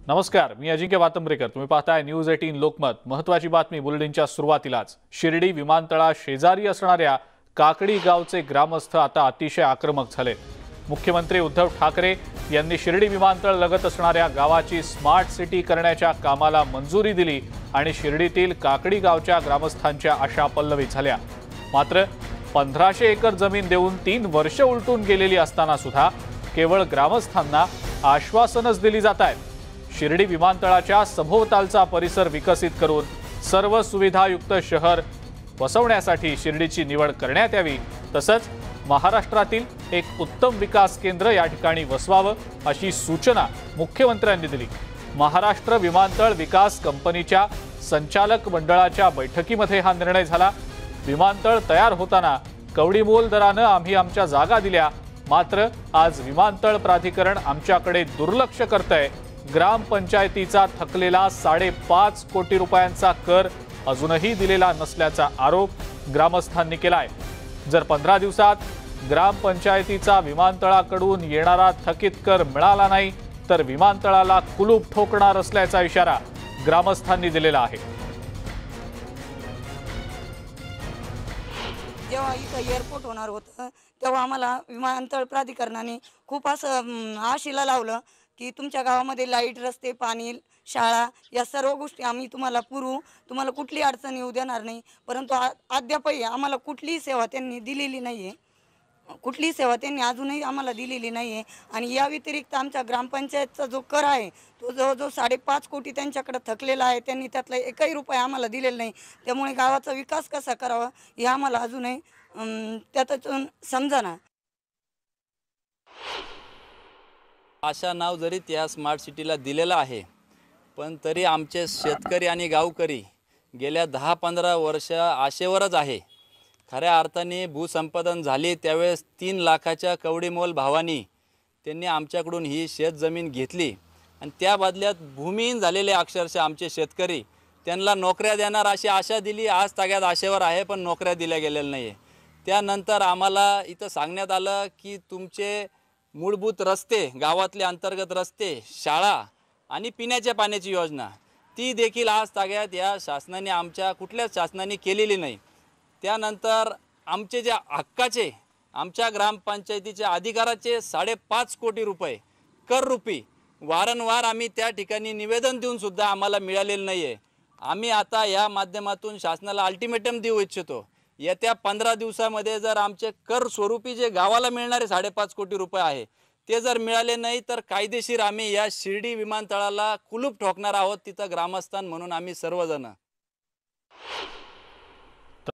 नमस्कार, मी अजिंक्य वातंब्रेकर। तुम्ही पाहताय न्यूज 18 लोकमत। महत्त्वाची बातमी बुलेटिनच्या सुरुवातीलाच। शिर्डी विमानतळा शेजारी असणाऱ्या काकडी गावचे ग्रामस्थ आता अतिशय आक्रमक झाले। मुख्यमंत्री उद्धव ठाकरे यांनी शिर्डी विमानतळ लगत असणाऱ्या गावाची स्मार्ट सिटी करण्याच्या कामाला मंजुरी दिली आणि शिर्डीतील काकडी गावच्या ग्रामस्थांच्या आशा पल्लवित झाल्या। मात्र 1500 एकर जमीन देऊन 3 वर्ष उलटून गेलेली असताना सुद्धा केवळ ग्रामस्थांना आश्वासनच दिली जात आहेत। शिर्डी विमानतळाच्या सभोवतालचा परिसर विकसित करून सर्व सुविधायुक्त शहर वसवण्यासाठी शिर्डीची निवड करण्यात यावी, तसंच महाराष्ट्रातील एक उत्तम विकास केंद्र या ठिकाणी वसवावं अशी सूचना मुख्यमंत्र्यांनी दिली। महाराष्ट्र विमानतळ विकास कंपनीच्या संचालक मंडळाच्या बैठकीमध्ये हा निर्णय झाला। विमानतळ तयार होताना कवडीमोल दराने आम्ही आमच्या जागा दिल्या, मात्र आज विमानतळ प्राधिकरण आमच्याकडे दुर्लक्ष करतंय। ग्रामपंचायतीचा थकलेला 5.5 कोटी रुपयांचा कर अजूनही दिलेला नसल्याचा आरोप ग्रामस्थांनी केलाय। जर 15 दिवसात ग्रामपंचायतीचा विमानतळाकडून येणारा थकीत कर मिळाला नाही तर विमानतळाला कुलूप ठोकणार असल्याचा इशारा ग्रामस्थांनी दिलेला आहे। जेव्हा इथं एअरपोर्ट होणार होतं तेव्हा आम्हाला विमानतळ प्राधिकरणाने खूप असं आशेला लावलं की तुमच्या गावामध्ये लाईट, रस्ते, पाणी, शाळा या सर्व गोष्टी आम्ही तुम्हाला पुरवू, तुम्हाला कुठली अडचण येऊ देणार नाही। परंतु अद्यापही आम्हाला कुठलीही सेवा त्यांनी दिलेली नाही आहे, कुठलीही सेवा त्यांनी अजूनही आम्हाला दिलेली नाही आहे। आणि या व्यतिरिक्त आमच्या ग्रामपंचायतचा जो कर आहे तो जवळजवळ 5.5 कोटी त्यांच्याकडे थकलेला आहे। त्यांनी त्यातला एकही रुपया आम्हाला दिलेला नाही। त्यामुळे गावाचा विकास कसा करावा हे आम्हाला अजूनही त्यातून समजेना। आशा नाव जरी त्या स्मार्ट सिटीला दिलेलं आहे, पण तरी आमचे शेतकरी आणि गावकरी गेल्या 10-15 वर्ष आशेवरच आहे। खऱ्या अर्थाने भूसंपादन झाले त्यावेळेस 3 लाखाच्या कवडीमोल भावानी त्यांनी आमच्याकडून ही शेतजमीन घेतली आणि त्या बदल्यात भूमिहीन झालेले अक्षरशः आमचे शेतकरी त्यांना नोकऱ्या देणार अशी आशा दिली। आज ताग्यात आशेवर आहे, पण नोकऱ्या दिल्या गेलेल्या नाही आहे। त्यानंतर आम्हाला इथं सांगण्यात आलं की तुमचे मूलभूत रस्ते, गावातले अंतर्गत रस्ते, शाळा आणि पिण्याच्या पाण्याची योजना ती देखील आज ताग्यात या शासनाने आमच्या कुठल्याच शासनाने केलेली नाही। त्यानंतर आमचे जे हक्काचे आमच्या ग्रामपंचायतीच्या अधिकाराचे 5.5 कोटी रुपये कर रूपी वारंवार आम्ही त्या ठिकाणी निवेदन देऊन सुद्धा आम्हाला मिळालेलं नाही आहे। आम्ही आता या माध्यमातून शासनाला अल्टिमेटम देऊ इच्छितो, येत्या 15 दिवसामध्ये जर आमचे कर स्वरूपी जे गावाला मिळणारे 5.5 कोटी रुपये आहे ते जर मिळाले नाही तर कायदेशीर आम्ही या शिर्डी विमानतळाला कुलूप ठोकणार आहोत। तिथं ग्रामस्थान म्हणून आम्ही सर्वजण